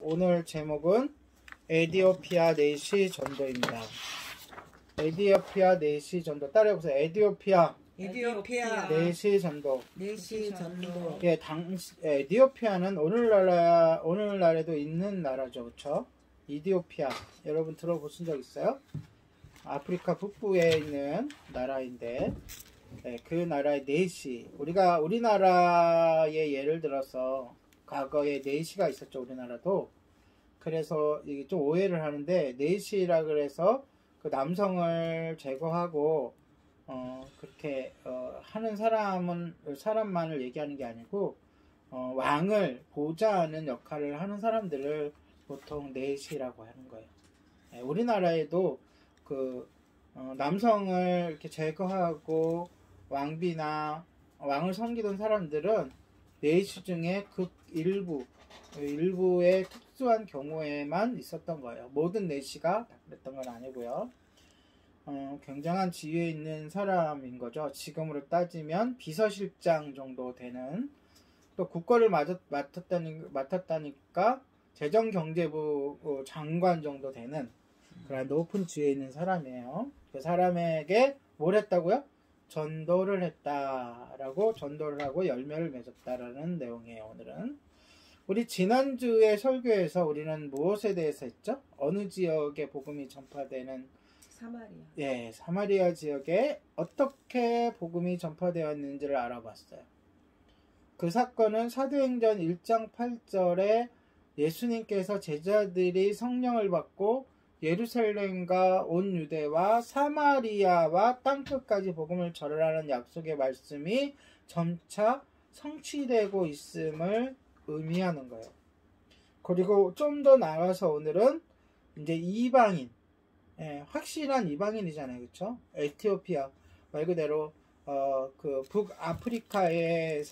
오늘 제목은 에디오피아 내시 전도입니다. 에디오피아 내시 전도. 따라해보세요. 에디오피아 내시 전도. 예, 에디오피아는 오늘날에도 있는 나라죠. 그쵸? 이디오피아. 여러분 들어보신 적 있어요? 아프리카 북부에 있는 나라인데, 네, 그 나라의 내시. 우리나라의 예를 들어서, 과거에 내시가 있었죠. 우리나라도. 그래서 이게 좀 오해를 하는데, 내시라 그래서 그 남성을 제거하고, 그렇게, 하는 사람만을 얘기하는 게 아니고, 왕을 보좌하는 역할을 하는 사람들을 보통 내시라고 하는 거예요. 네, 우리나라에도 남성을 이렇게 제거하고 왕비나 왕을 섬기던 사람들은 내시 중에 일부의 특수한 경우에만 있었던 거예요. 모든 내시가 다 그랬던 건 아니고요. 굉장한 지위에 있는 사람인 거죠. 지금으로 따지면 비서실장 정도 되는, 또 국거를 맡았다니까 재정경제부 장관 정도 되는 그런 높은 지위에 있는 사람이에요. 그 사람에게 뭘 했다고요? 전도를 했다라고, 전도를 하고 열매를 맺었다라는 내용이에요. 오늘은 우리 지난주에 설교에서 우리는 무엇에 대해서 했죠? 어느 지역에 복음이 전파되는, 사마리아. 예, 사마리아 지역에 어떻게 복음이 전파되었는지를 알아봤어요. 그 사건은 사도행전 1장 8절에 예수님께서 제자들이 성령을 받고 예루살렘과 온 유대와 사마리아와 땅끝까지 복음을 전하라는 약속의 말씀이 점차 성취되고 있음을 의미하는 거예요. 그리고 좀 더 나아가서 오늘은 이제 이방인, 확실한 이방인이잖아요. 그쵸? 에티오피아 말 그대로 그 북아프리카의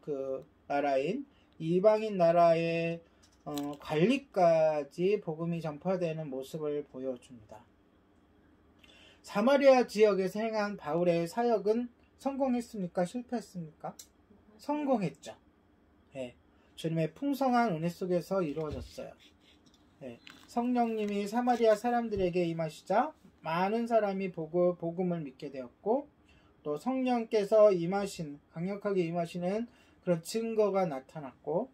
그 나라인 이방인 나라의 관리까지 복음이 전파되는 모습을 보여줍니다. 사마리아 지역에서 행한 바울의 사역은 성공했습니까? 실패했습니까? 성공했죠. 네, 주님의 풍성한 은혜 속에서 이루어졌어요. 네, 성령님이 사마리아 사람들에게 임하시자 많은 사람이 복음을 믿게 되었고, 또 성령께서 강력하게 임하시는 그런 증거가 나타났고,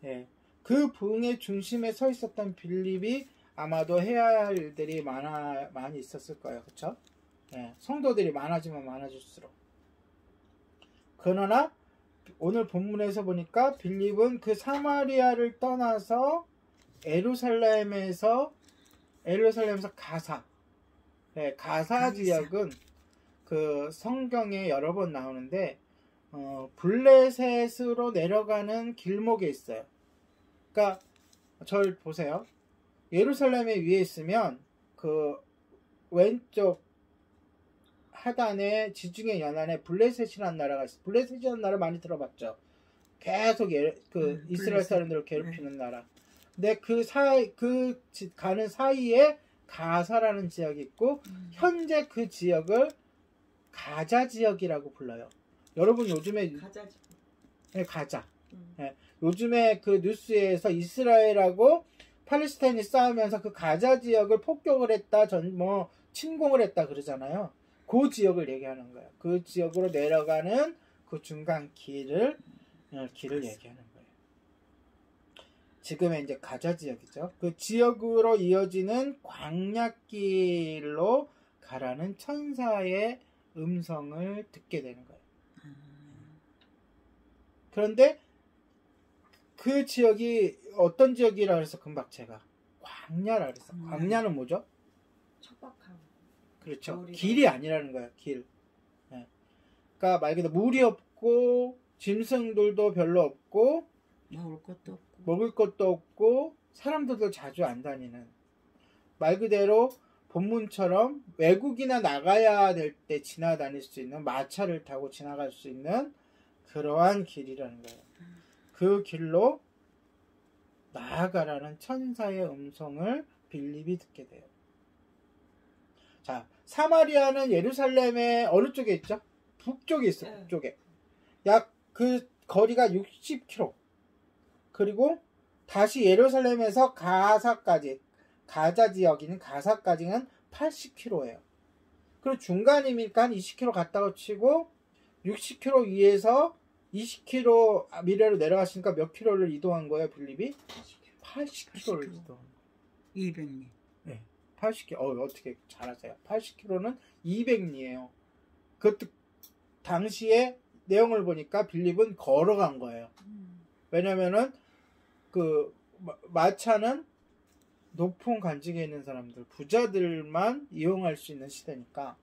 예, 그 부흥의 중심에 서 있었던 빌립이 아마도 해야 할 일들이 많이 있었을 거예요. 그쵸? 예, 성도들이 많아지면 많아질수록. 그러나 오늘 본문에서 보니까 빌립은 그 사마리아를 떠나서 에루살렘에서 가사. 예, 가사 지역은 그 성경에 여러 번 나오는데, 블레셋으로 내려가는 길목에 있어요. 그러니까 절 보세요. 예루살렘에 위에 있으면 그 왼쪽 하단에 지중해 연안에 블레셋이라는 나라가 있어요. 블레셋이라는 나라 많이 들어봤죠. 계속 이스라엘 사람들을 괴롭히는 나라. 근데 가는 사이에 가사라는 지역이 있고, 현재 그 지역을 가자 지역이라고 불러요. 여러분 요즘에 가자. 네, 요즘에 그 뉴스에서 이스라엘하고 팔레스타인이 싸우면서 그 가자 지역을 폭격을 했다, 침공을 했다 그러잖아요. 그 지역을 얘기하는 거예요. 그 지역으로 내려가는 그 중간 길을 얘기하는 거예요. 지금의 이제 가자 지역이죠. 그 지역으로 이어지는 광야길로 가라는 천사의 음성을 듣게 되는 거예요. 그런데 그 지역이 어떤 지역이라 그래서 금방 제가 광야라 그랬어. 광야는 뭐죠? 척박함. 그렇죠. 길이 아니라는 거예요. 길. 네. 그러니까 말 그대로 물이 없고 짐승들도 별로 없고 먹을 것도 없고 사람들도 자주 안 다니는, 말 그대로 본문처럼 외국이나 나가야 될 때 지나다닐 수 있는, 마차를 타고 지나갈 수 있는 그러한 길이라는 거예요. 그 길로 나아가라는 천사의 음성을 빌립이 듣게 돼요. 자, 사마리아는 예루살렘의 어느 쪽에 있죠? 북쪽에 있어요. 북쪽에. 약 그 거리가 60km. 그리고 다시 예루살렘에서 가사까지, 가자 지역인 가사까지는 80km예요. 그리고 중간이니까 한 20km 갔다가 치고 60km 위에서 20km 미래로 내려갔으니까 몇 킬로를 이동한 거예요, 빌립이? 80km를 이동. 200리. 네, 80km. 어떻게 잘하세요? 80km는 200리예요. 그것도 당시에 내용을 보니까 빌립은 걸어간 거예요. 왜냐면은 그 마차는 높은 관직에 있는 사람들, 부자들만 이용할 수 있는 시대니까.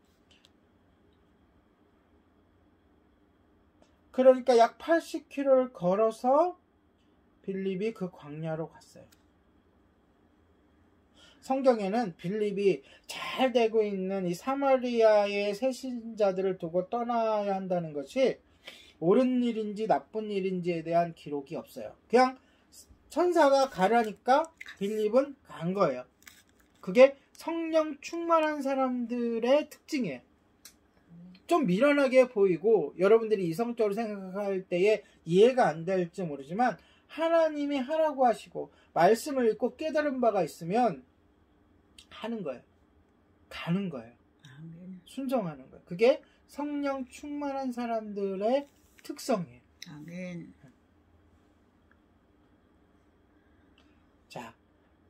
그러니까 약 80km를 걸어서 빌립이 그 광야로 갔어요. 성경에는 빌립이 잘 되고 있는 이 사마리아의 새신자들을 두고 떠나야 한다는 것이 옳은 일인지 나쁜 일인지에 대한 기록이 없어요. 그냥 천사가 가라니까 빌립은 간 거예요. 그게 성령 충만한 사람들의 특징이에요. 좀 미련하게 보이고 여러분들이 이성적으로 생각할 때에 이해가 안 될지 모르지만 하나님이 하라고 하시고 말씀을 읽고 깨달은 바가 있으면 하는 거예요. 가는 거예요. 아멘. 순종하는 거예요. 그게 성령 충만한 사람들의 특성이에요. 아멘. 자,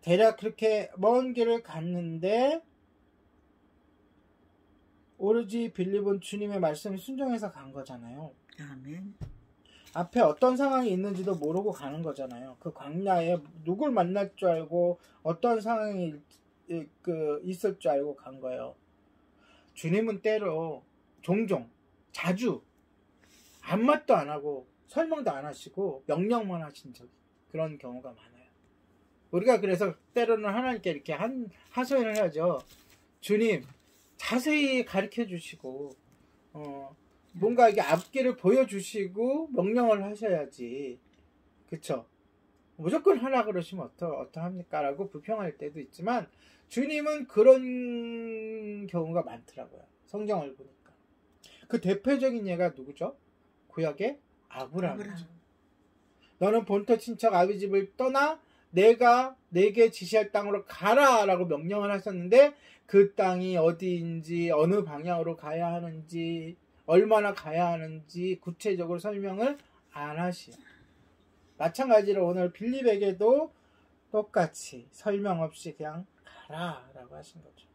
대략 그렇게 먼 길을 갔는데 오로지 빌립은 주님의 말씀에 순종해서 간 거잖아요. 아멘. 앞에 어떤 상황이 있는지도 모르고 가는 거잖아요. 그 광야에 누굴 만날 줄 알고 어떤 상황이 있을 줄 알고 간 거예요. 주님은 때로 종종 자주 아무 말도 안 하고 설명도 안 하시고 명령만 하신 그런 경우가 많아요. 우리가 그래서 때로는 하나님께 이렇게 하소연을 하죠. 주님 자세히 가르쳐 주시고 뭔가 이게 앞길을 보여주시고 명령을 하셔야지. 그쵸? 무조건 하라 그러시면 어떡합니까? 라고 불평할 때도 있지만 주님은 그런 경우가 많더라고요. 성경을 보니까. 그 대표적인 예가 누구죠? 구약의 아브라함이죠. 너는 본토 친척 아비 집을 떠나 내가 내게 지시할 땅으로 가라 라고 명령을 하셨는데 그 땅이 어디인지 어느 방향으로 가야 하는지 얼마나 가야 하는지 구체적으로 설명을 안 하시요. 마찬가지로 오늘 빌립에게도 똑같이 설명 없이 그냥 가라 라고 하신 거죠.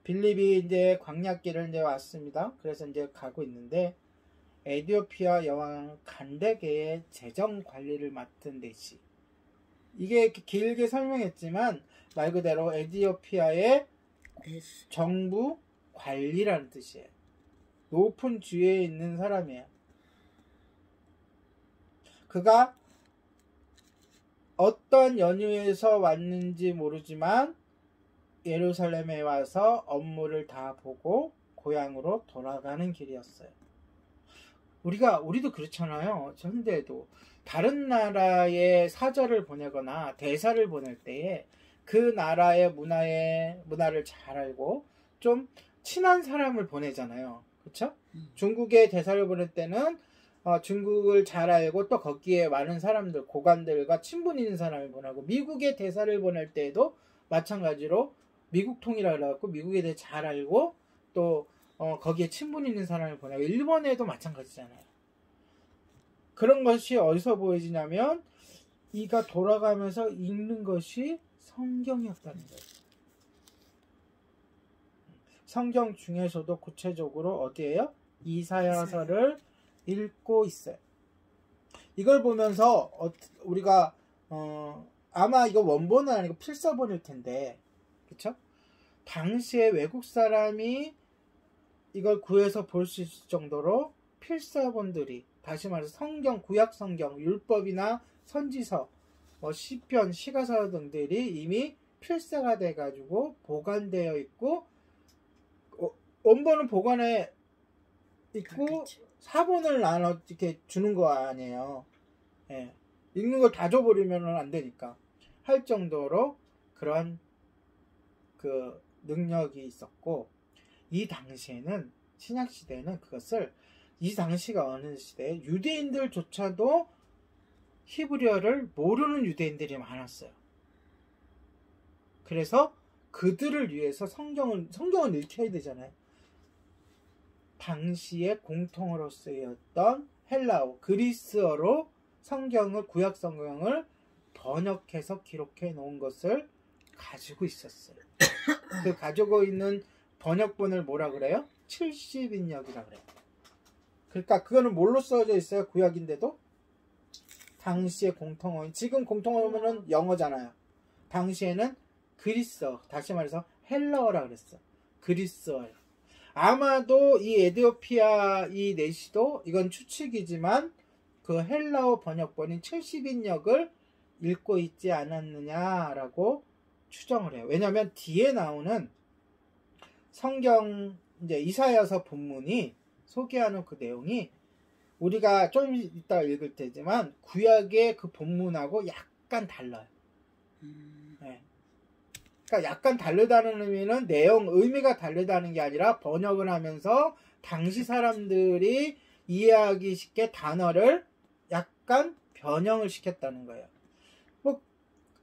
빌립이 이제 광야길을 이제 왔습니다. 그래서 이제 가고 있는데 에티오피아 여왕 간데게의 재정 관리를 맡은 대시. 이게 이렇게 길게 설명했지만 말 그대로 에티오피아의 정부 관리라는 뜻이에요. 높은 주위에 있는 사람이에요. 그가 어떤 연유에서 왔는지 모르지만 예루살렘에 와서 업무를 다 보고 고향으로 돌아가는 길이었어요. 우리도 그렇잖아요. 현대에도 다른 나라에 사절을 보내거나 대사를 보낼 때에 그 나라의 문화를 잘 알고 좀 친한 사람을 보내잖아요. 그렇죠? 중국에 대사를 보낼 때는 중국을 잘 알고 또 거기에 많은 사람들, 고관들과 친분 있는 사람을 보내고, 미국에 대사를 보낼 때에도 마찬가지로 미국 통이라 그래갖고 미국에 대해 잘 알고 또 거기에 친분 있는 사람을 보내고, 일본에도 마찬가지잖아요. 그런 것이 어디서 보여지냐면 이가 돌아가면서 읽는 것이 성경이었다는 거예요. 성경 중에서도 구체적으로 어디에요? 이사야서를 읽고 있어요. 이걸 보면서 우리가 아마 이거 원본은 아니고 필사본일 텐데, 그쵸? 당시에 외국 사람이 이걸 구해서 볼 수 있을 정도로 필사본들이, 다시 말해서 성경, 구약 성경, 율법이나 선지서, 시편, 시가서 등들이 이미 필사가 돼가지고 보관되어 있고, 원본은 보관해 있고 사본을 나눠 이렇게 주는 거 아니에요. 예. 읽는 걸 다 줘버리면 안 되니까 할 정도로 그런 그 능력이 있었고, 이 당시에는, 신약 시대에는 그것을, 이 당시가 어느 시대에 유대인들조차도 히브리어를 모르는 유대인들이 많았어요. 그래서 그들을 위해서 성경을 읽혀야 되잖아요. 당시에 공통어로 쓰였던 헬라어, 그리스어로 구약 성경을 번역해서 기록해 놓은 것을 가지고 있었어요. 그 가지고 있는 번역본을 뭐라 그래요? 70인역이라 그래요. 그러니까 그거는 뭘로 써져 있어요? 구약인데도 당시의 공통어인, 지금 공통어는 영어잖아요. 당시에는 그리스어, 다시 말해서 헬라어라 그랬어. 그리스어예요. 아마도 이 에티오피아 이 내시도, 이건 추측이지만 그 헬라어 번역본인 70인역을 읽고 있지 않았느냐라고 추정을 해요. 왜냐하면 뒤에 나오는 성경 이제 이사야서 본문이 소개하는 그 내용이 우리가 좀 이따 읽을 테지만 구약의 그 본문하고 약간 달라요. 네. 그러니까 약간 다르다는 의미는 의미가 다르다는 게 아니라 번역을 하면서 당시 사람들이 이해하기 쉽게 단어를 약간 변형을 시켰다는 거예요. 뭐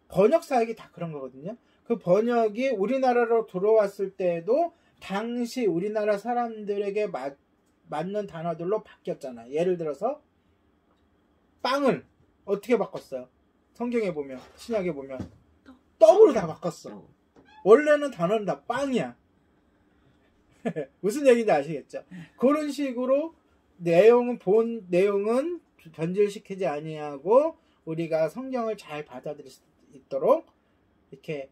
번역 사역이 다 그런 거거든요. 그 번역이 우리나라로 들어왔을 때에도 당시 우리나라 사람들에게 맞는 단어들로 바뀌었잖아요. 예를 들어서 빵을 어떻게 바꿨어요? 성경에 보면, 신약에 보면 떡으로 다 바꿨어. 원래는 단어는 다 빵이야. 무슨 얘기인지 아시겠죠? 그런 식으로 본 내용은 변질시키지 아니하고 우리가 성경을 잘 받아들일 수 있도록 이렇게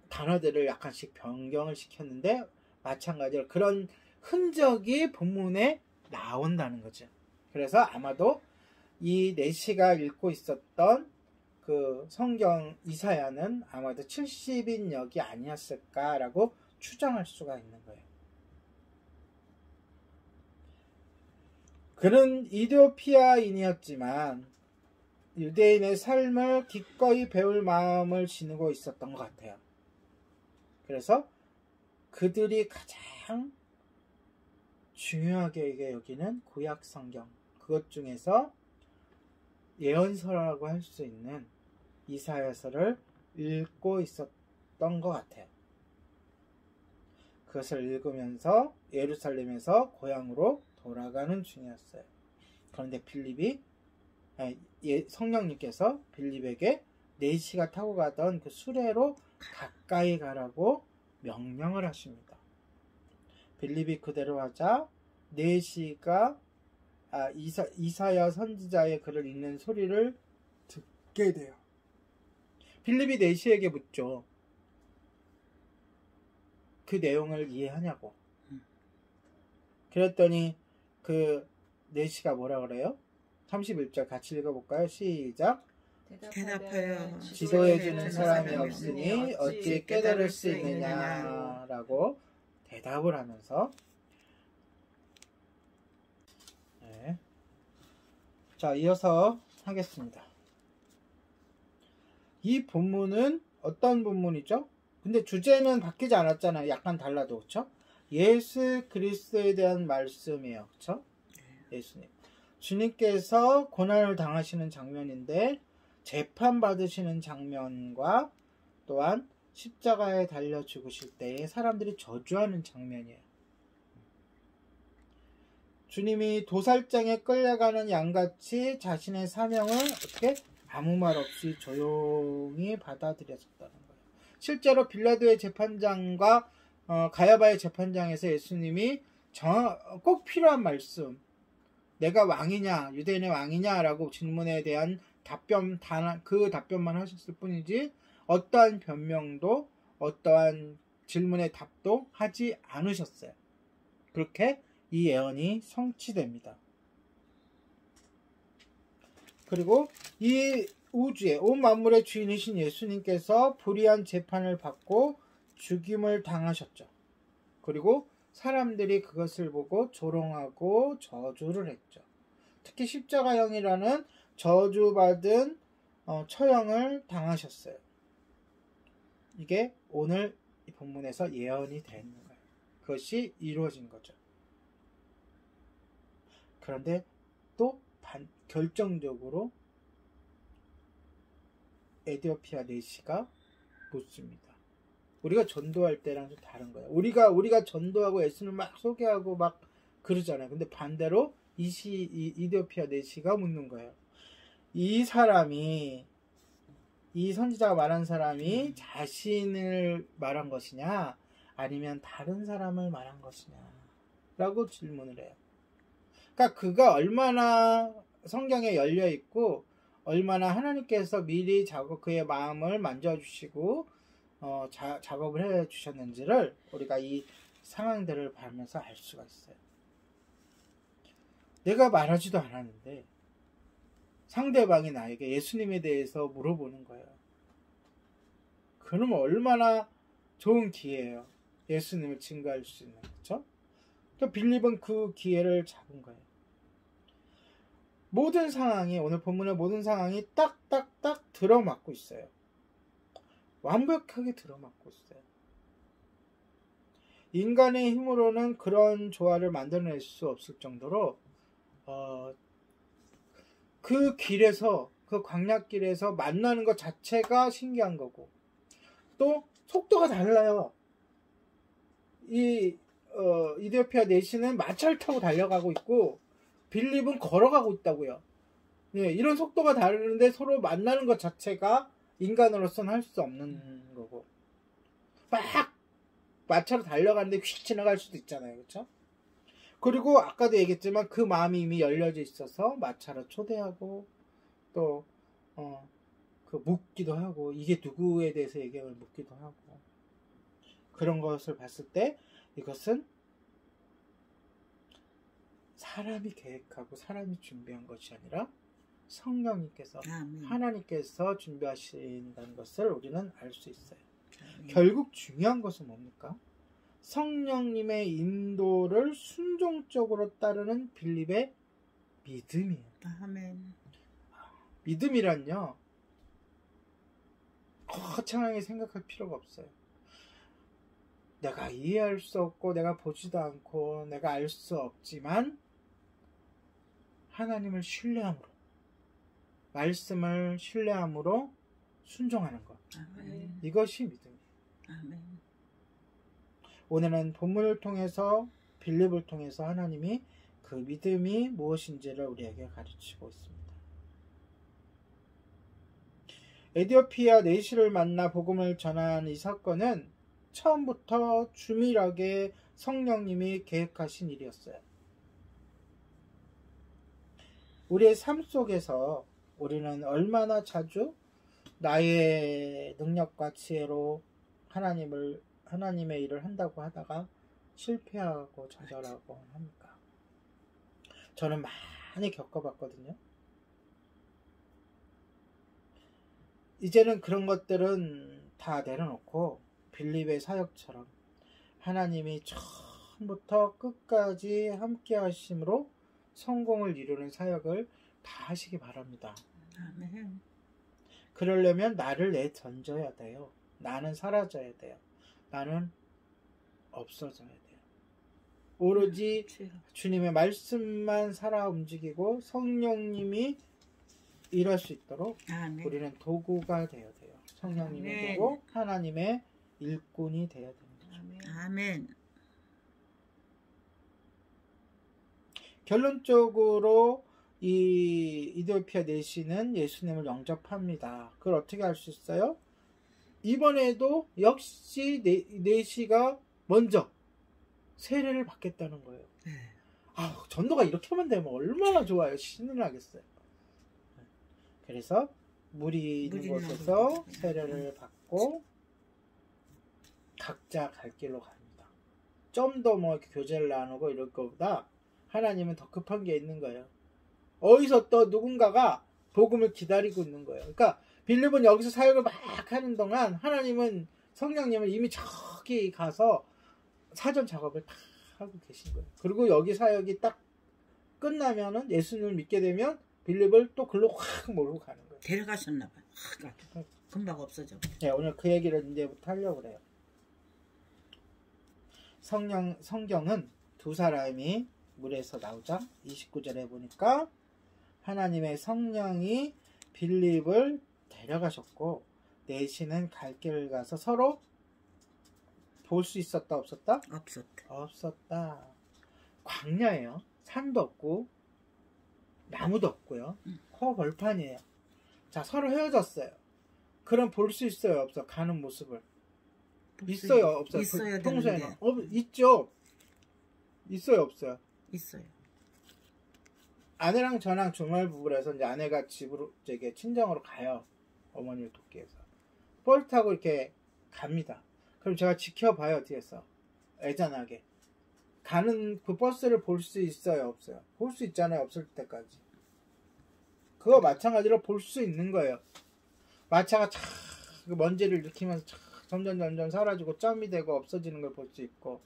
단어들을 약간씩 변경을 시켰는데, 마찬가지로 그런 흔적이 본문에 나온다는 거죠. 그래서 아마도 이 내시가 읽고 있었던 그 성경 이사야는 아마도 70인역이 아니었을까라고 추정할 수가 있는 거예요. 그는 이디오피아인이었지만 유대인의 삶을 기꺼이 배울 마음을 지니고 있었던 것 같아요. 그래서 그들이 가장 중요하게 여기는 구약 성경, 그것 중에서 예언서라고 할 수 있는 이사야서를 읽고 있었던 것 같아요. 그것을 읽으면서 예루살렘에서 고향으로 돌아가는 중이었어요. 그런데 성령님께서 빌립에게 4시가 타고 가던 그 수레로 가까이 가라고 명령을 하십니다. 빌립이 그대로 하자 4시가 이사야 선지자의 글을 읽는 소리를 듣게 돼요. 빌립이 4시에게 묻죠. 그 내용을 이해하냐고. 그랬더니 그 4시가 뭐라 그래요? 31절 같이 읽어볼까요? 시작. 대답하여 지도해주는 사람이 없으니 어찌 깨달을 수 있느냐라고 대답을 하면서, 네. 자, 이어서 하겠습니다. 이 본문은 어떤 본문이죠? 근데 주제는 바뀌지 않았잖아요. 약간 달라도, 그렇죠? 예수 그리스도에 대한 말씀이에요. 그렇죠? 예수님. 주님께서 고난을 당하시는 장면인데, 재판받으시는 장면과 또한 십자가에 달려 죽으실 때에 사람들이 저주하는 장면이에요. 주님이 도살장에 끌려가는 양같이 자신의 사명을 어떻게 아무 말 없이 조용히 받아들였었다는 거예요. 실제로 빌라도의 재판장과 가야바의 재판장에서 예수님이 꼭 필요한 말씀, 내가 왕이냐, 유대인의 왕이냐 라고 질문에 대한 그 답변만 하셨을 뿐이지 어떠한 변명도 어떠한 질문의 답도 하지 않으셨어요. 그렇게 이 예언이 성취됩니다. 그리고 이 우주의 온 만물의 주인이신 예수님께서 불의한 재판을 받고 죽임을 당하셨죠. 그리고 사람들이 그것을 보고 조롱하고 저주를 했죠. 특히 십자가형이라는 저주받은 처형을 당하셨어요. 이게 오늘 이 본문에서 예언이 되는 거예요. 그것이 이루어진 거죠. 그런데 또 결정적으로 에디오피아 내시가 묻습니다. 우리가 전도할 때랑 좀 다른 거예요. 우리가 전도하고 예수를 막 소개하고 막 그러잖아요. 근데 반대로 이디오피아 내시가 묻는 거예요. 이 선지자가 말한 사람이 자신을 말한 것이냐 아니면 다른 사람을 말한 것이냐 라고 질문을 해요. 그러니까 그가 얼마나 성경에 열려 있고 얼마나 하나님께서 미리 그의 마음을 만져주시고 작업을 해주셨는지를 우리가 이 상황들을 보면서 알 수가 있어요. 내가 말하지도 않았는데 상대방이 나에게 예수님에 대해서 물어보는 거예요. 그러면 얼마나 좋은 기회예요. 예수님을 증거할 수 있는, 그렇죠? 그러니까 빌립은 그 기회를 잡은 거예요. 모든 상황이, 오늘 본문의 모든 상황이 딱딱딱 들어맞고 있어요. 완벽하게 들어맞고 있어요. 인간의 힘으로는 그런 조화를 만들어낼 수 없을 정도로 그 길에서, 그 광야길에서 만나는 것 자체가 신기한 거고, 또 속도가 달라요. 이디오피아 내시는 마차를 타고 달려가고 있고 빌립은 걸어가고 있다고요. 네, 이런 속도가 다르는데 서로 만나는 것 자체가 인간으로서는 할 수 없는 거고, 막 마차로 달려가는데 휙 지나갈 수도 있잖아요. 그렇죠? 그리고 아까도 얘기했지만 그 마음이 이미 열려져 있어서 마차로 초대하고 또 묻기도 하고, 이게 누구에 대해서 얘기를 묻기도 하고, 그런 것을 봤을 때 이것은 사람이 계획하고 사람이 준비한 것이 아니라 성령님께서, 하나님께서 준비하신다는 것을 우리는 알 수 있어요. 결국 중요한 것은 뭡니까? 성령님의 인도를 순종적으로 따르는 빌립의 믿음이에요. 아멘. 믿음이란요, 거창하게 생각할 필요가 없어요. 내가 이해할 수 없고 내가 보지도 않고 내가 알 수 없지만 하나님을 신뢰함으로, 말씀을 신뢰함으로 순종하는 것. 아멘. 이것이 믿음이에요. 아멘. 오늘은 본문을 통해서, 빌립을 통해서 하나님이 그 믿음이 무엇인지를 우리에게 가르치고 있습니다. 에디오피아 내시를 만나 복음을 전한 이 사건은 처음부터 주밀하게 성령님이 계획하신 일이었어요. 우리의 삶 속에서 우리는 얼마나 자주 나의 능력과 지혜로 하나님의 일을 한다고 하다가 실패하고 좌절하고 합니까? 저는 많이 겪어봤거든요. 이제는 그런 것들은 다 내려놓고 빌립의 사역처럼 하나님이 처음부터 끝까지 함께 하심으로 성공을 이루는 사역을 다 하시기 바랍니다. 아멘. 그러려면 나를 내던져야 돼요. 나는 사라져야 돼요. 나는 없어져야 돼요. 오로지 주님의 말씀만 살아 움직이고 성령님이 일할 수 있도록 아멘. 우리는 도구가 되어야 돼요. 성령님의 아멘. 도구, 하나님의 일꾼이 되어야 됩니다. 아멘. 결론적으로 이 이디오피아 내시는 예수님을 영접합니다. 그걸 어떻게 알 수 있어요? 이번에도 역시 내시가 먼저 세례를 받겠다는 거예요. 네. 전도가 이렇게만 되면 얼마나 좋아요. 신이 나겠어요. 그래서 물이 있는 곳에서 세례를 받고 각자 갈 길로 갑니다. 좀 더 뭐 교제를 나누고 이럴 것보다 하나님은 더 급한 게 있는 거예요. 어디서 또 누군가가 복음을 기다리고 있는 거예요. 그러니까 빌립은 여기서 사역을 막 하는 동안 하나님은, 성령님은 이미 저기 가서 사전 작업을 다 하고 계신 거예요. 그리고 여기 사역이 딱 끝나면은, 예수님을 믿게 되면 빌립을 또 글로 확 몰고 가는 거예요. 데려가셨나 봐요. 금방 없어져. 네, 오늘 그 얘기를 이제부터 하려고 그래요. 성경은 두 사람이 물에서 나오자 29절에 보니까 하나님의 성령이 빌립을 데려가셨고 내시는 갈 길을 가서 서로 볼 수 있었다 없었다? 없었다. 없었다. 광야예요. 산도 없고 나무도 없고요. 벌판이에요. 자, 서로 헤어졌어요. 그럼 볼 수 있어요 없어? 가는 모습을. 있어요 없어요? 있어야 평소에는 되는데. 있죠. 있어요 없어요? 있어요. 아내랑 저랑 주말 부부라서 이제 아내가 집으로 저기 친정으로 가요. 어머니를 돕기 위해서. 버스 타고 이렇게 갑니다. 그럼 제가 지켜봐요 뒤에서. 애잔하게. 가는 그 버스를 볼 수 있어요 없어요? 볼 수 있잖아요 없을 때까지. 그거 마찬가지로 볼 수 있는 거예요. 마차가 촥 먼지를 일으키면서 촥 점점 사라지고 점이 되고 없어지는 걸 볼 수 있고,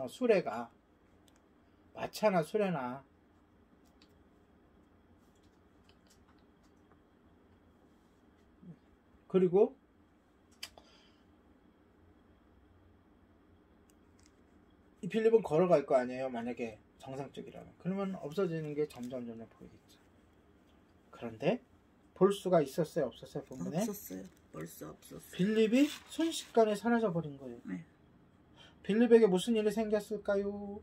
수레가 마차나 수레나 그리고 이 필립은 걸어갈 거 아니에요 만약에 정상적이라면. 그러면 없어지는 게 점점 보이겠죠. 그런데 볼 수가 있었어요 없었어요? 본문에 없었어요. 벌써 없었어요. 빌립이 순식간에 사라져 버린 거예요. 네. 빌립에게 무슨 일이 생겼을까요?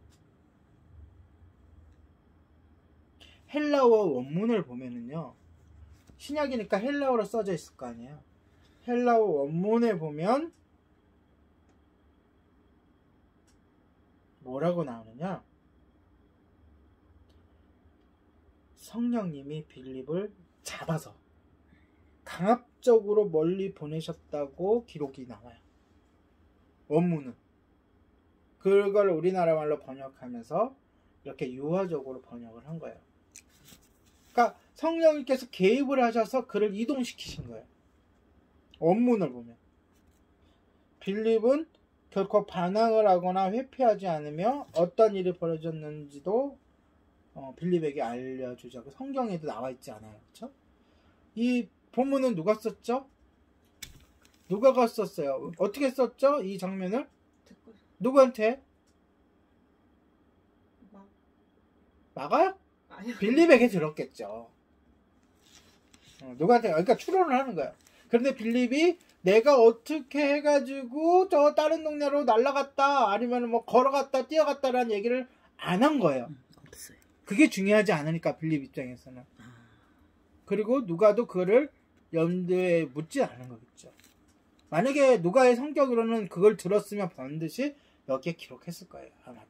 헬라어 원문을 보면은요, 신약이니까 헬라어로 써져 있을 거 아니에요. 헬라어 원문에 보면 뭐라고 나오느냐? 성령님이 빌립을 잡아서 강압적으로 멀리 보내셨다고 기록이 나와요. 원문은. 그걸 우리나라 말로 번역하면서 이렇게 유화적으로 번역을 한 거예요. 그러니까 성령님께서 개입을 하셔서 그를 이동시키신 거예요. 원문을 보면. 빌립은 결코 반항을 하거나 회피하지 않으며 어떤 일이 벌어졌는지도 빌립에게 알려주자. 성경에도 나와 있지 않아요. 그렇죠? 이 본문은 누가 썼죠? 누가가 썼어요. 어떻게 썼죠? 이 장면을? 듣고 누구한테? 막아요? 아니요. 빌립에게 들었겠죠. 누구한테? 그러니까 추론을 하는 거야. 그런데 빌립이 내가 어떻게 해가지고 저 다른 동네로 날아갔다 아니면 뭐 걸어갔다 뛰어갔다라는 얘기를 안 한 거예요. 없어요. 그게 중요하지 않으니까 빌립 입장에서는. 그리고 누가도 그를 염두에 묻지 않은 거겠죠. 만약에 누가의 성격으로는 그걸 들었으면 반드시 여기에 기록했을 거예요. 아마도.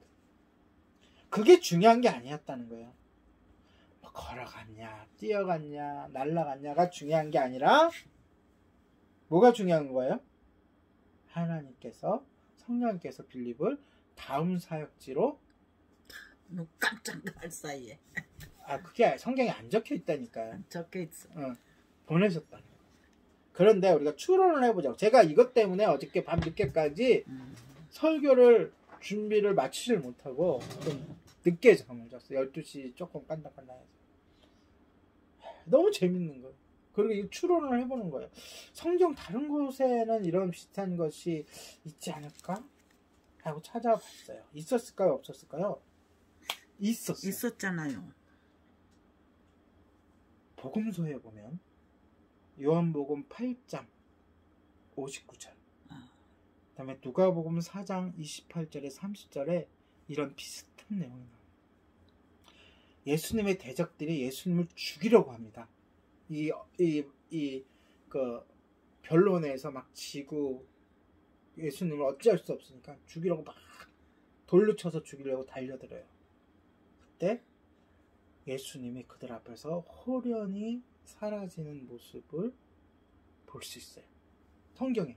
그게 중요한 게 아니었다는 거예요. 뭐 걸어갔냐 뛰어갔냐 날아갔냐가 중요한 게 아니라 뭐가 중요한 거예요? 하나님께서 성령님께서 빌립을 다음 사역지로 깜짝 놀랄 사이에 그게 성경에 안 적혀 있다니까요. 적혀 있어. 보내셨다는 거예요. 그런데 우리가 추론을 해보자고. 제가 이것 때문에 어저께 밤 늦게까지 설교를 준비를 마치질 못하고 좀 늦게 잠을 잤어요. 12시 조금 깐당깐당해서. 너무 재밌는 거예요. 그리고 이 추론을 해보는 거예요. 성경 다른 곳에는 이런 비슷한 것이 있지 않을까? 하고 찾아봤어요. 있었을까요? 없었을까요? 있었어요. 있었잖아요. 복음서에 보면 요한복음 8장 59절 그 다음에 누가복음 4장 28절에 30절에 이런 비슷한 내용이 나와요. 예수님의 대적들이 예수님을 죽이려고 합니다. 그 변론에서 막 지고 예수님을 어찌할 수 없으니까 죽이려고 막 돌로 쳐서 죽이려고 달려들어요. 그때 예수님이 그들 앞에서 호련히 사라지는 모습을 볼 수 있어요. 성경에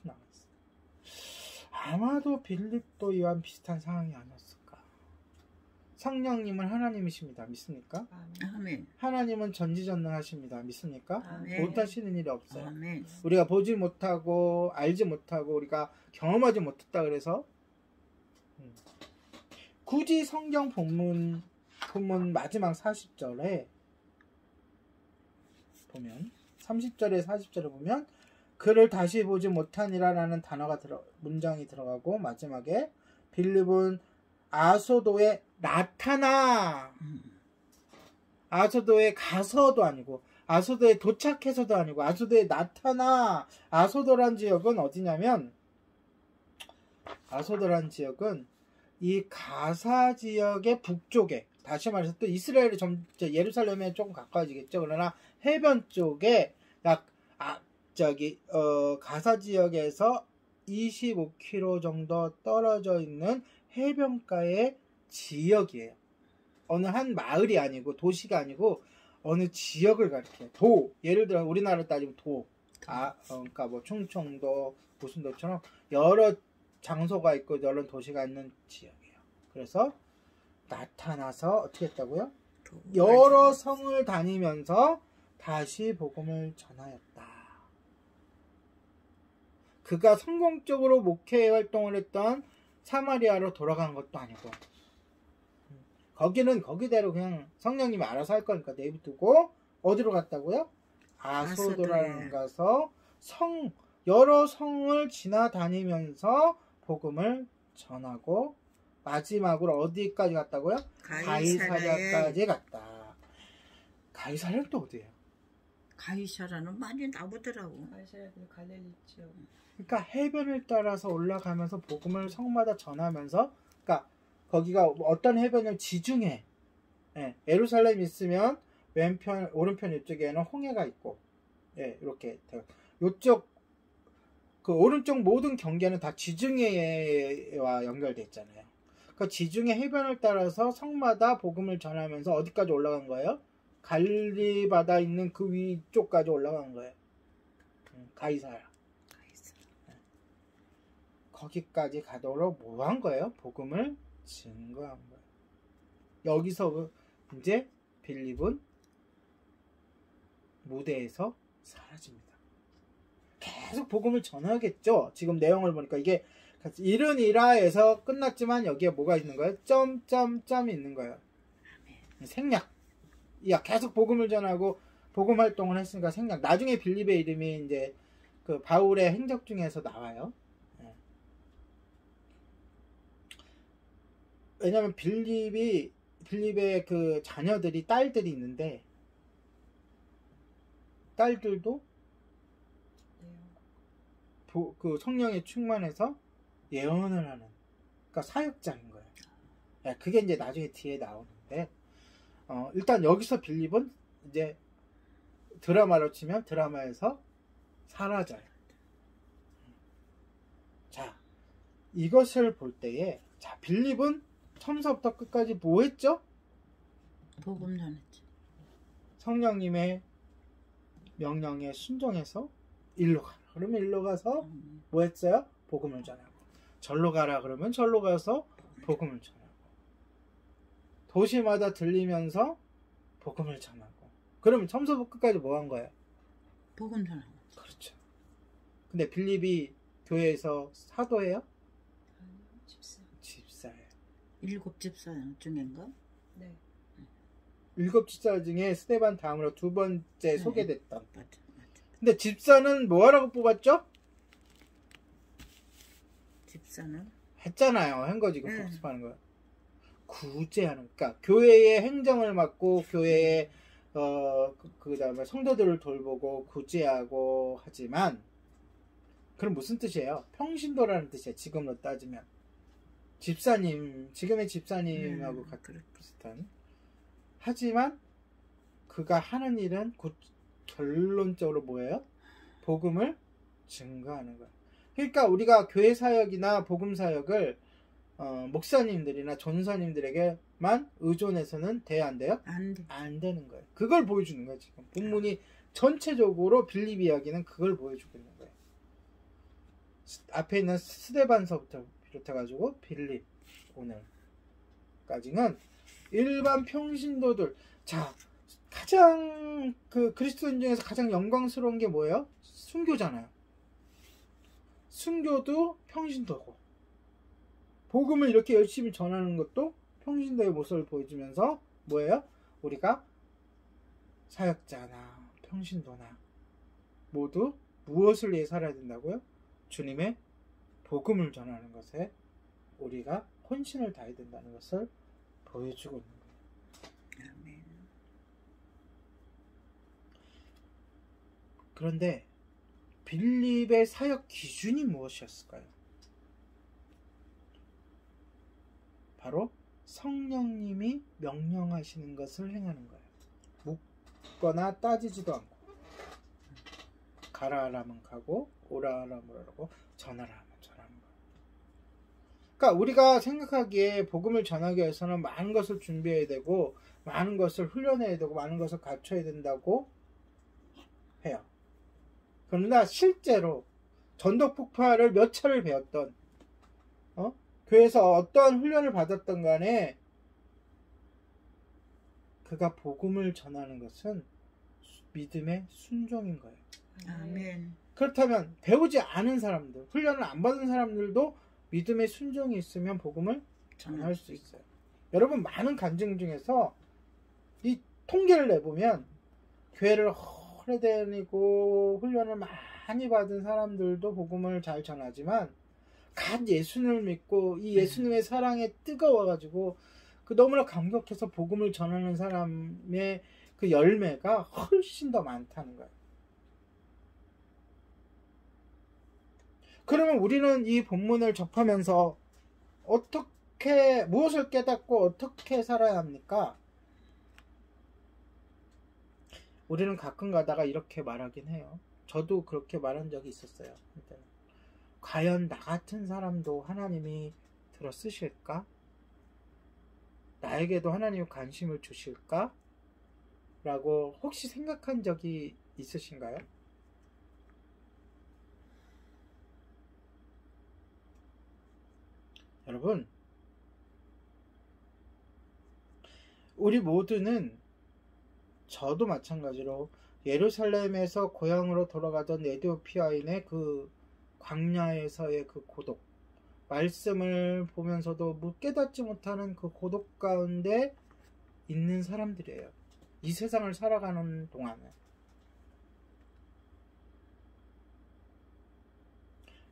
나와 있어요. 아마도 빌립도 이와 비슷한 상황이 아니었을까. 성령님은 하나님이십니다. 믿습니까? 아멘. 하나님은 전지전능하십니다. 믿습니까? 아멘. 못하시는 일이 없어요. 아멘. 우리가 보지 못하고 알지 못하고 우리가 경험하지 못했다 그래서 굳이 성경 본문 마지막 40절에 보면 30절에 40절에 보면 그를 다시 보지 못하니라라는 단어가 문장이 들어가고 마지막에 빌립은 아소도에 나타나 아소도에 가서도 아니고 아소도에 도착해서도 아니고 아소도에 나타나. 아소도란 지역은 어디냐면 아소도란 지역은 이 가사 지역의 북쪽에, 다시 말해서 또 이스라엘이 예루살렘에 조금 가까워지겠죠. 그러나 해변 쪽에 가사 지역에서 25km 정도 떨어져 있는 해변가의 지역이에요. 어느 한 마을이 아니고 도시가 아니고 어느 지역을 가리켜요. 예를 들어 우리나라 따지면 그러니까 뭐 충청도, 무슨 도처럼 여러 장소가 있고 여러 도시가 있는 지역이에요. 그래서 나타나서 어떻게 했다고요? 여러 성을 다니면서 다시 복음을 전하였다. 그가 성공적으로 목회 활동을 했던 사마리아로 돌아간 것도 아니고, 거기는 거기대로 그냥 성령님이 알아서 할 거니까 내비두고 어디로 갔다고요? 아소도라는 가서 여러 성을 지나다니면서 복음을 전하고, 마지막으로 어디까지 갔다고요? 가이사랴까지 갔다. 가이사랴는 또 어디예요? 가이사랴는 많이 나오더라고. 가이사랴도 갈릴리 지역. 그러니까 해변을 따라서 올라가면서 복음을 성마다 전하면서, 그러니까 거기가 어떤 해변을 지중해, 예루살렘 있으면 왼편 오른편 이쪽에는 홍해가 있고, 이렇게 이쪽 그 오른쪽 모든 경계는 다 지중해와 연결돼 있잖아요. 그 지중해 해변을 따라서 성마다 복음을 전하면서 어디까지 올라간 거예요? 갈릴리 바다 있는 그 위쪽까지 올라간 거예요. 가이사랴. 거기까지 가도록 뭐 한 거예요? 복음을 증거한 거예요. 여기서 이제 빌립은 무대에서 사라집니다. 계속 복음을 전하겠죠. 지금 내용을 보니까 이게 이른이라에서 끝났지만 여기에 뭐가 있는 거예요? 점점점이 있는 거예요. 생략. 계속 복음을 전하고 복음 활동을 했으니까 생략. 나중에 빌립의 이름이 이제 그 바울의 행적 중에서 나와요. 왜냐면 빌립의 그 자녀들이, 딸들이 있는데, 딸들도 그 성령에 충만해서 예언을 하는, 그러니까 사역자인 거예요. 그게 이제 나중에 뒤에 나오는데, 일단 여기서 빌립은 이제 드라마로 치면 드라마에서 사라져요. 자, 이것을 볼 때에, 빌립은 처음서부터 끝까지 뭐 했죠? 복음 전했지. 성령님의 명령에 순종해서 일로 가라. 그러면 일로 가서 뭐 했어요? 복음을 전하고. 절로 가라. 그러면 절로 가서 복음을 전하고. 도시마다 들리면서 복음을 전하고. 그러면 처음서부터 끝까지 뭐 한 거예요? 복음 전하고. 그렇죠. 근데 빌립이 교회에서 사도예요? 아니요, 집사예요. 7 집사 중인가? 네. 7 집사 중에 스데반 다음으로 두 번째 소개됐던. 맞아. 근데 집사는 뭐 하라고 뽑았죠? 집사는? 했잖아요. 한 거지. 그 복습하는 거야. 구제하는, 그러니까 교회의 행정을 맡고 교회의 그다음에 성도들을 돌보고 구제하고 하지만, 그럼 무슨 뜻이에요? 평신도라는 뜻이에요. 지금으로 따지면 지금의 집사님하고 비슷한. 하지만 그가 하는 일은 결론적으로 뭐예요? 복음을 증거하는 거예요. 그러니까 우리가 교회 사역이나 복음 사역을 목사님들이나 전사님들에게만 의존해서는 돼야 안 돼요? 안 되는 거예요. 그걸 보여주는 거예요. 지금 본문이 전체적으로 빌립 이야기는 그걸 보여주고 있는 거예요. 앞에 있는 스데반서부터 비롯해가지고 빌립 오늘까지는 일반 평신도들. 자, 가장 그리스도인 중에서 가장 영광스러운 게 뭐예요? 순교잖아요. 순교도 평신도고, 복음을 이렇게 열심히 전하는 것도 평신도의 모습을 보여주면서 뭐예요? 우리가 사역자나 평신도나 모두 무엇을 위해 살아야 된다고요? 주님의 복음을 전하는 것에 우리가 혼신을 다해야 된다는 것을 보여주고 있는 거예요. 그런데 빌립의 사역 기준이 무엇이었을까요? 바로 성령님이 명령하시는 것을 행하는 거예요. 묻거나 따지지도 않고, 가라 하면 가고, 오라 하면 오라고, 전하라 하면 전하는 거예요. 그러니까 우리가 생각하기에 복음을 전하기 위해서는 많은 것을 준비해야 되고, 많은 것을 훈련해야 되고, 많은 것을 갖춰야 된다고 해요. 그러나 실제로 전도 폭발을 몇 차를 배웠던, 교회에서 어떠한 훈련을 받았던 간에 그가 복음을 전하는 것은 믿음의 순종인 거예요. 아멘. 그렇다면 배우지 않은 사람들, 훈련을 안 받은 사람들도 믿음의 순종이 있으면 복음을 전할 수 있어요. 여러분, 많은 간증 중에서 이 통계를 내보면 교회를 오래 다니고 훈련을 많이 받은 사람들도 복음을 잘 전하지만 갓 예수님을 믿고 이 예수님의 사랑에 뜨거워가지고 그 너무나 감격해서 복음을 전하는 사람의 그 열매가 훨씬 더 많다는 거예요. 그러면 우리는 이 본문을 접하면서 무엇을 깨닫고 어떻게 살아야 합니까? 우리는 가끔 가다가 이렇게 말하긴 해요. 저도 그렇게 말한 적이 있었어요. 과연 나 같은 사람도 하나님이 들어 쓰실까? 나에게도 하나님이 관심을 주실까? 라고 혹시 생각한 적이 있으신가요? 여러분, 우리 모두는, 저도 마찬가지로 예루살렘에서 고향으로 돌아가던 에티오피아인의 그 광야에서의 그 고독, 말씀을 보면서도 깨닫지 못하는 그 고독 가운데 있는 사람들이에요. 이 세상을 살아가는 동안에.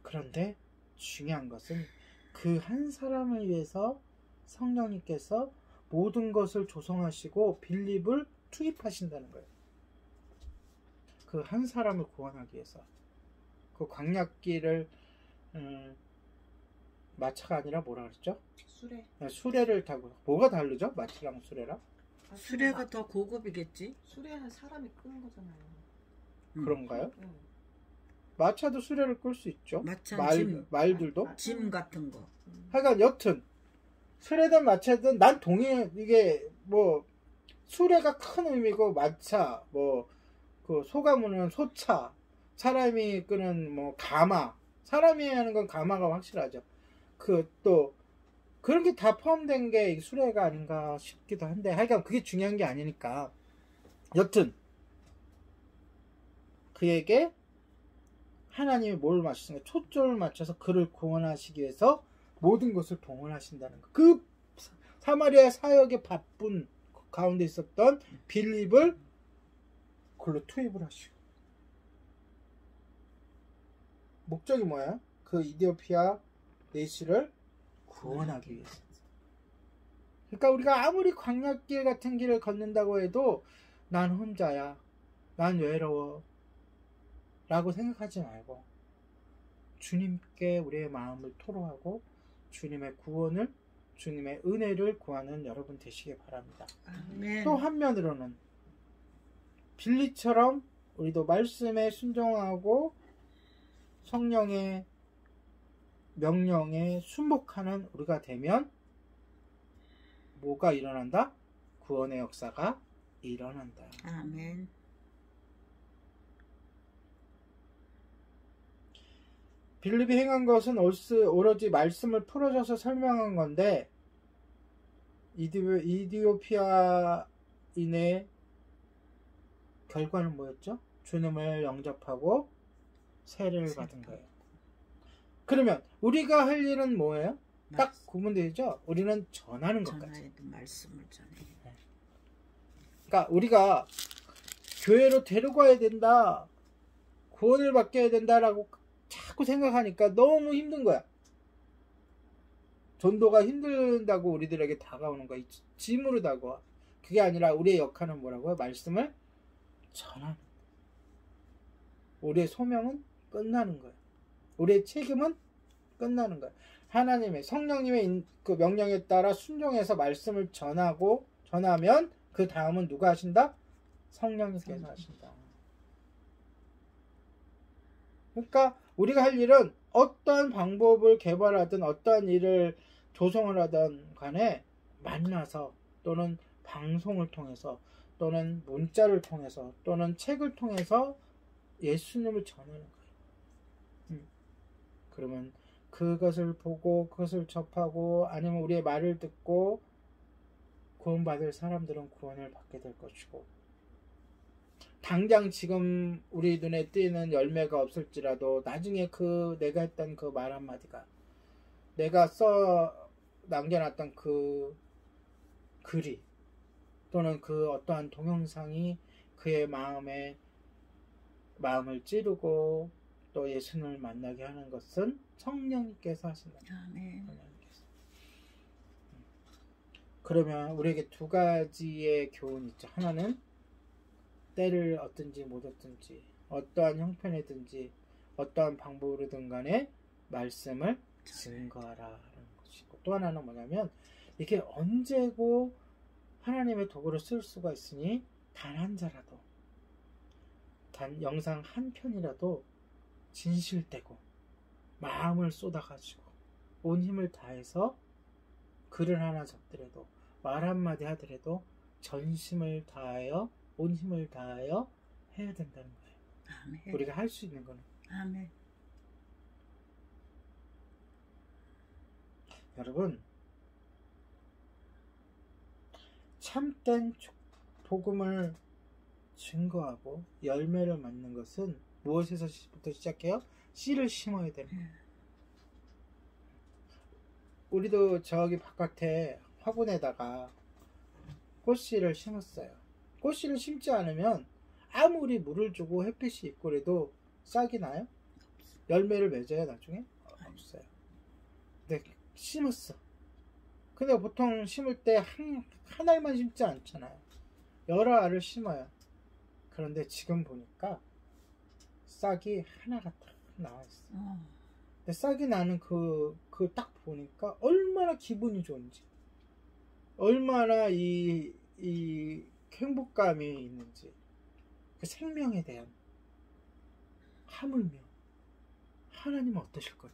그런데 중요한 것은 그 한 사람을 위해서 성령님께서 모든 것을 조성하시고 빌립을 투입하신다는 거예요. 그 한 사람을 구원하기 위해서. 그 광야길을 마차가 아니라 뭐라 그랬죠? 수레. 수레를 타고. 뭐가 다르죠? 마차랑 수레랑? 수레가 더 고급이겠지? 수레는 사람이 끄는 거잖아요. 그런가요? 응. 마차도 수레를 끌 수 있죠. 마차, 말들도. 짐 같은 거. 하여간 여튼 수레든 마차든 난 동의해. 이게 뭐 수레가 큰 의미고, 마차, 뭐 그 소가문은 소차, 사람이 끄는 뭐 가마, 사람이 하는 건 가마가 확실하죠. 그 또 그런 게 다 포함된 게 수레가 아닌가 싶기도 한데, 하여간 그게 중요한 게 아니니까. 여튼 그에게 하나님이 뭘 맞추신가? 초점을 맞춰서 그를 구원하시기 위해서 모든 것을 동원하신다는 거. 그 사마리아 사역에 바쁜 가운데 있었던 빌립을 그걸로 투입을 하시고. 목적이 뭐야? 그 이디오피아 내시를 구원하기 위해서. 그러니까 우리가 아무리 광야길 같은 길을 걷는다고 해도 난 혼자야, 난 외로워 라고 생각하지 말고 주님께 우리의 마음을 토로하고 주님의 구원을, 주님의 은혜를 구하는 여러분 되시길 바랍니다. 아멘. 또 한면으로는 빌립처럼 우리도 말씀에 순종하고 성령의 명령에 순복하는 우리가 되면 뭐가 일어난다? 구원의 역사가 일어난다. 아멘. 빌립이 행한 것은 오로지 말씀을 풀어줘서 설명한 건데, 이디오피아인의 결과는 뭐였죠? 주님을 영접하고 세례를 받은 거예요. 그러면 우리가 할 일은 뭐예요? 딱 구분되죠? 우리는 전하는 것까지. 말씀을 전해. 그러니까 우리가 교회로 데려가야 된다, 구원을 받게 해야 된다라고 자꾸 생각하니까 너무 힘든 거야. 전도가 힘들다고 우리들에게 다가오는 거야. 짐으로 다가와. 그게 아니라 우리의 역할은 뭐라고요? 말씀을 전하는. 우리의 소명은 끝나는 거예요. 우리의 책임은 끝나는 거예요. 하나님의 성령님의 그 명령에 따라 순종해서 말씀을 전하면 그 다음은 누가 하신다? 성령님께서 하신다. 그러니까 우리가 할 일은 어떠한 방법을 개발하든 어떠한 일을 조성을 하든 간에 만나서 또는 방송을 통해서 또는 문자를 통해서 또는 책을 통해서 예수님을 전하는 거예요. 그러면 그것을 보고 그것을 접하고 아니면 우리의 말을 듣고 구원받을 사람들은 구원을 받게 될 것이고, 당장 지금 우리 눈에 띄는 열매가 없을지라도 나중에 그 내가 했던 그 말 한마디가, 내가 써 남겨놨던 그 글이 또는 그 어떠한 동영상이 그의 마음을 찌르고 또 예수님을 만나게 하는 것은 성령님께서 하신다. 아멘. 그러면 우리에게 두 가지의 교훈이 있죠. 하나는 때를 얻든지 못 얻든지 어떠한 형편이든지 어떠한 방법으로든 간에 말씀을 증거하라는 것이고, 또 하나는 뭐냐면 이게 언제고 하나님의 도구로 쓸 수가 있으니 단 한 자라도, 단 영상 한 편이라도 진실되고 마음을 쏟아가지고 온 힘을 다해서 글을 하나 적더라도 말 한마디 하더라도 전심을 다하여 온 힘을 다하여 해야 된다는 거예요. 아멘. 우리가 할 수 있는 거는. 아멘. 여러분, 참된 복음을 증거하고 열매를 맺는 것은 무엇에서부터 시작해요? 씨를 심어야 됩니다. 우리도 저기 바깥에 화분에다가 꽃씨를 심었어요. 꽃씨를 심지 않으면 아무리 물을 주고 햇빛이 있고 그래도 싹이 나요? 열매를 맺어요 나중에? 없어요. 근데 심었어. 근데 보통 심을 때 한 알만 심지 않잖아요. 여러 알을 심어요. 그런데 지금 보니까 싹이 하나가 딱 나와있어. 근데 싹이 나는 그 딱 보니까 얼마나 기분이 좋은지, 얼마나 이 행복감이 있는지, 그 생명에 대한, 하물며 하나님은 어떠실 거냐.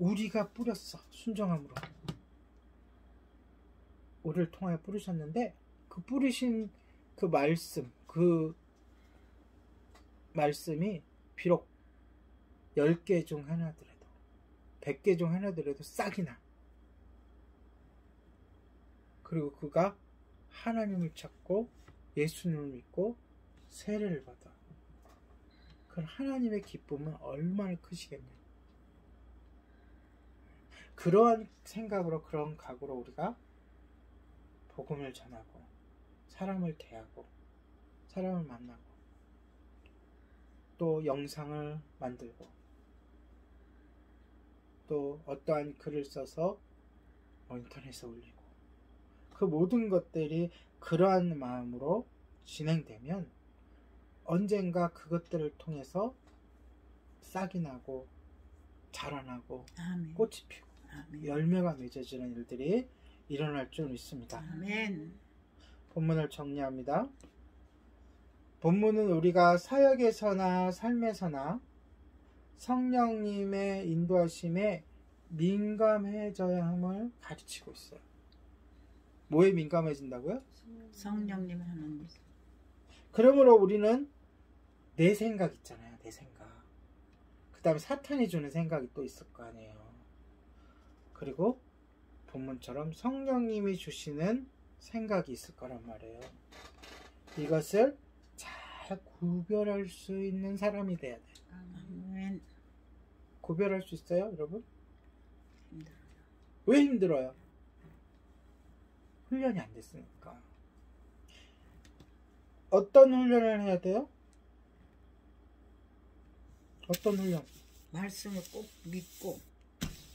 우리가 뿌렸어. 순종함으로 우리를 통하여 뿌리셨는데 그 뿌리신 그 말씀이 비록 10개 중 하나더라도 100개 중 하나더라도 싹이 나. 그리고 그가 하나님을 찾고 예수님을 믿고 세례를 받아. 그 하나님의 기쁨은 얼마나 크시겠냐. 그러한 생각으로, 그런 각오로 우리가 복음을 전하고 사람을 대하고 사람을 만나고 또 영상을 만들고 또 어떠한 글을 써서 인터넷에 올리고, 그 모든 것들이 그러한 마음으로 진행되면 언젠가 그것들을 통해서 싹이 나고 자라나고 아멘. 꽃이 피고 아멘. 열매가 맺어지는 일들이 일어날 줄 믿습니다. 아멘. 본문을 정리합니다. 본문은 우리가 사역에서나 삶에서나 성령님의 인도하심에 민감해져야 함을 가르치고 있어요. 뭐에 민감해진다고요? 성령님 하나님. 그러므로 우리는 내 생각 있잖아요. 내 생각. 그 다음에 사탄이 주는 생각이 또 있을 거 아니에요. 그리고 본문처럼 성령님이 주시는 생각이 있을 거란 말이에요. 이것을 잘 구별할 수 있는 사람이 돼야 돼. 아멘. 구별할 수 있어요, 여러분? 힘들어요. 왜 힘들어요? 훈련이 안 됐으니까. 어떤 훈련을 해야 돼요? 어떤 훈련? 말씀을 꼭 믿고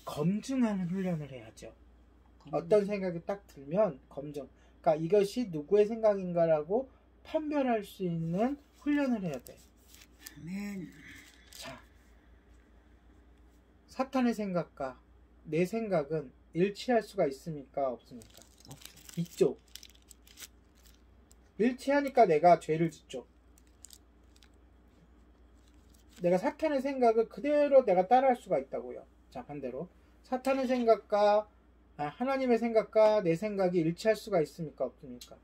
검증하는 훈련을 해야죠. 어떤 생각이 딱 들면 검증. 그러니까 이것이 누구의 생각인가라고 판별할 수 있는 훈련을 해야 돼. 아멘. 자, 사탄의 생각과 내 생각은 일치할 수가 있습니까? 없습니까? 없어. 있죠. 일치하니까 내가 죄를 짓죠. 내가 사탄의 생각을 그대로 내가 따라할 수가 있다고요. 자, 반대로 사탄의 생각과 하나님의 생각과 내 생각이 일치할 수가 있습니까? 없습니까?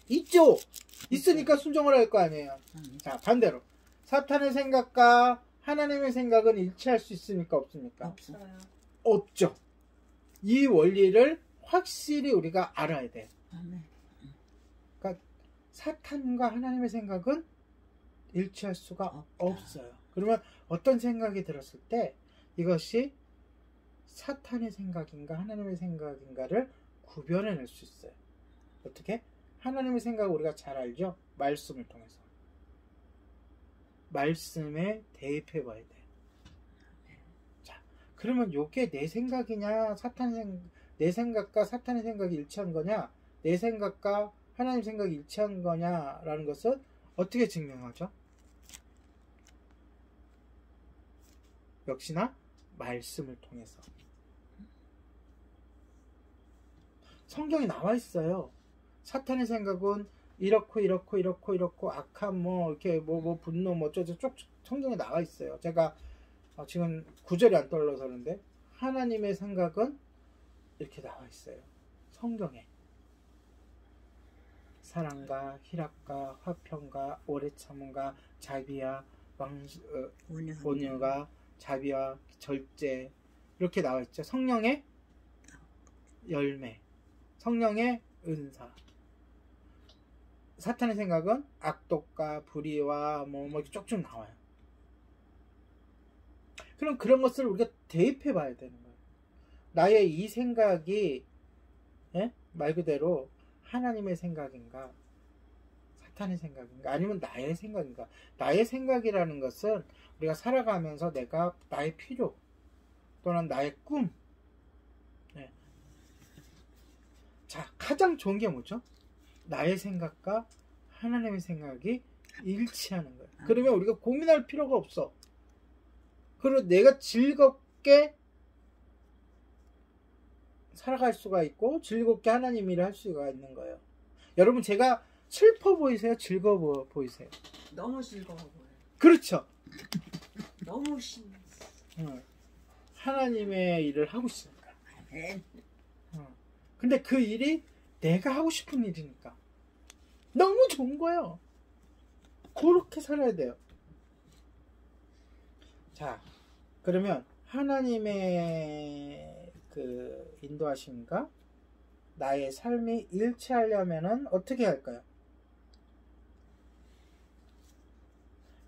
있죠. 있으니까 순종을 할 거 아니에요. 자, 반대로 사탄의 생각과 하나님의 생각은 일치할 수 있습니까? 없습니까? 없어요. 없죠. 이 원리를 확실히 우리가 알아야 돼. 아멘. 그러니까 사탄과 하나님의 생각은 일치할 수가 없다. 없어요. 그러면 어떤 생각이 들었을 때 이것이 사탄의 생각인가 하나님의 생각인가를 구별해낼 수 있어요. 어떻게? 하나님의 생각을 우리가 잘 알죠? 말씀을 통해서. 말씀에 대입해 봐야 돼. 자, 그러면 이게 내 생각이냐 내 생각과 사탄의 생각이 일치한 거냐 내 생각과 하나님 생각이 일치한 거냐라는 것은 어떻게 증명하죠? 역시나 말씀을 통해서. 성경에 나와 있어요. 사탄의 생각은 이렇고 악한 이렇게 분노 어쩌고 쭉 성경에 나와 있어요. 제가 지금 구절이 안 떠올라서 그런데 하나님의 생각은 이렇게 나와 있어요. 성경에. 사랑과 희락과 화평과 오래 참음과 자비와 온유가 자비와 절제 이렇게 나와 있죠. 성령의 열매, 성령의 은사. 사탄의 생각은 악독과 불의와 이렇게 쭉쭉 나와요. 그럼 그런 것을 우리가 대입해 봐야 되는 거예요. 나의 이 생각이 말 그대로 하나님의 생각인가 사탄의 생각인가 아니면 나의 생각인가. 나의 생각이라는 것은 우리가 살아가면서 내가 나의 필요 또는 나의 꿈. 자, 가장 좋은 게 뭐죠? 나의 생각과 하나님의 생각이 일치하는 거예요. 그러면 우리가 고민할 필요가 없어. 그리고 내가 즐겁게 살아갈 수가 있고 즐겁게 하나님 일을 할 수가 있는 거예요. 여러분, 제가 슬퍼 보이세요? 즐거워 보이세요? 너무 즐거워 보여요. 그렇죠. 너무 신났어. 하나님의 일을 하고 있으니까. 아멘. 근데 그 일이 내가 하고 싶은 일이니까 너무 좋은 거예요. 그렇게 살아야 돼요. 자, 그러면 하나님의 그 인도하심과 나의 삶이 일치하려면은 어떻게 할까요?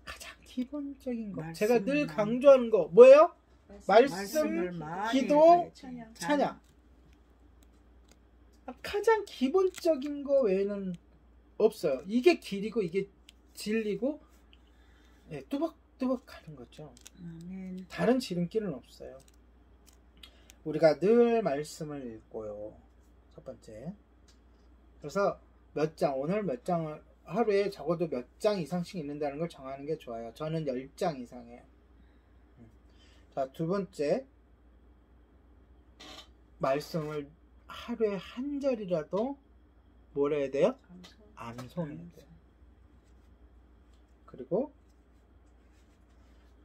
가장 기본적인 거, 제가 늘 강조하는 거 뭐예요? 말씀, 기도, 찬양. 가장 기본적인 거 외에는 없어요. 이게 길이고 이게 진리고 뚜벅뚜벅 가는 거죠. 다른 지름길은 없어요. 우리가 늘 말씀을 읽고요. 첫 번째. 그래서 오늘 몇 장을 하루에 적어도 몇 장 이상씩 읽는다는 걸 정하는 게 좋아요. 저는 10장 이상이에요. 자, 두 번째. 말씀을 하루에 한 절이라도 뭘 해야 돼요? 암송해야 돼요. 그리고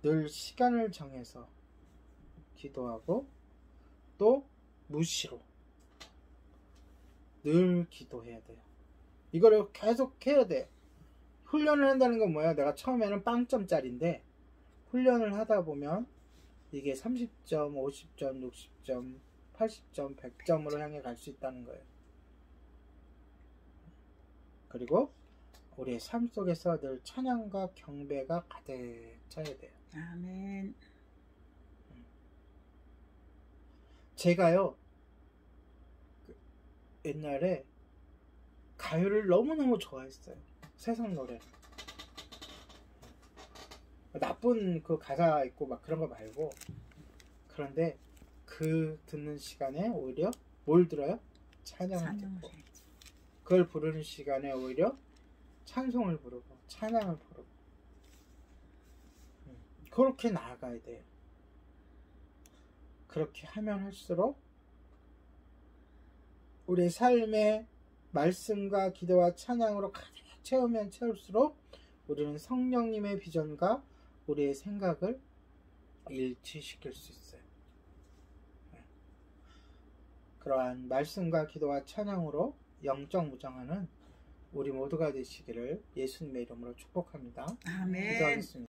늘 시간을 정해서 기도하고 또 무시로 늘 기도해야 돼요. 이거를 계속 해야 돼요. 훈련을 한다는 건 뭐예요? 내가 처음에는 빵점짜리인데 훈련을 하다 보면 이게 30점, 50점, 60점, 80점, 100점으로 향해 갈 수 있다는 거예요. 그리고 우리의 삶 속에서 늘 찬양과 경배가 가득 차야 돼요. 아멘. 제가요, 옛날에 가요를 너무너무 좋아했어요. 세상 노래. 나쁜 그 가사 있고 막 그런 거 말고. 그런데 그 듣는 시간에 오히려 뭘 들어요? 찬양을 듣고. 그걸 부르는 시간에 오히려 찬송을 부르고 찬양을 부르고. 그렇게 나아가야 돼요. 그렇게 하면 할수록 우리 삶의 말씀과 기도와 찬양으로 가득 채우면 채울수록 우리는 성령님의 비전과 우리의 생각을 일치시킬 수 있어요. 그러한 말씀과 기도와 찬양으로 영적 무장하는 우리 모두가 되시기를 예수님의 이름으로 축복합니다. 아멘. 기도하겠습니다.